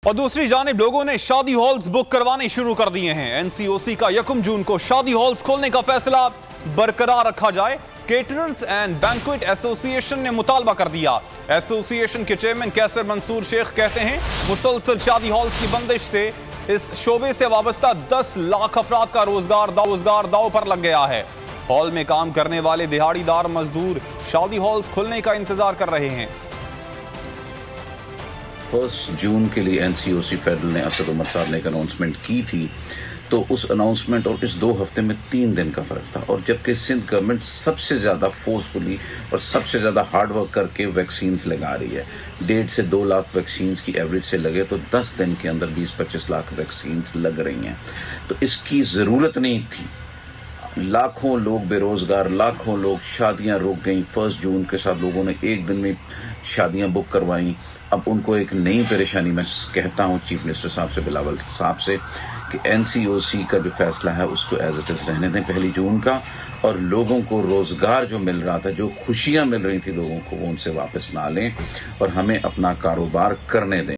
और दूसरी जानिब लोगों ने शादी हॉल्स बुक करवाने शुरू कर दिए हैं। एनसीओसी का 1 जून को शादी हॉल्स खोलने का फैसला बरकरार रखा जाए, केटरर्स एंड बैंक्वेट एसोसिएशन ने मुतालबा कर दिया। एसोसिएशन के चेयरमैन कैसर मंसूर शेख कहते हैं, मुसलसल शादी हॉल्स की बंदिश से इस शोबे से वाबस्ता 10 लाख अफराद का रोजगार दाव पर लग गया है। हॉल में काम करने वाले दिहाड़ीदार मजदूर शादी हॉल्स खुलने का इंतजार कर रहे हैं। 1 जून के लिए एनसीओसी फेडरल ने असद उमर साहब ने एक अनाउंसमेंट की थी, तो उस अनाउंसमेंट और इस 2 हफ्ते में 3 दिन का फर्क था। और जबकि सिंध गवर्नमेंट सबसे ज़्यादा फोर्सफुली और सबसे ज़्यादा हार्ड वर्क करके वैक्सीन्स लगा रही है, 1.5 से 2 लाख वैक्सीन्स की एवरेज से लगे तो 10 दिन के अंदर 20-25 लाख वैक्सीन्स लग रही हैं। तो इसकी ज़रूरत नहीं थी। लाखों लोग बेरोजगार, लाखों लोग, शादियां रुक गई। 1 जून के साथ लोगों ने एक दिन में शादियां बुक करवाई। अब उनको एक नई परेशानी, मैं कहता हूं चीफ मिनिस्टर साहब से, बिलावल साहब से, कि एनसीओसी का जो फैसला है उसको एज इट इज रहने दें 1 जून का, और लोगों को रोजगार जो मिल रहा था, जो खुशियां मिल रही थी लोगों को, वो उनसे वापस ना लें और हमें अपना कारोबार करने दें।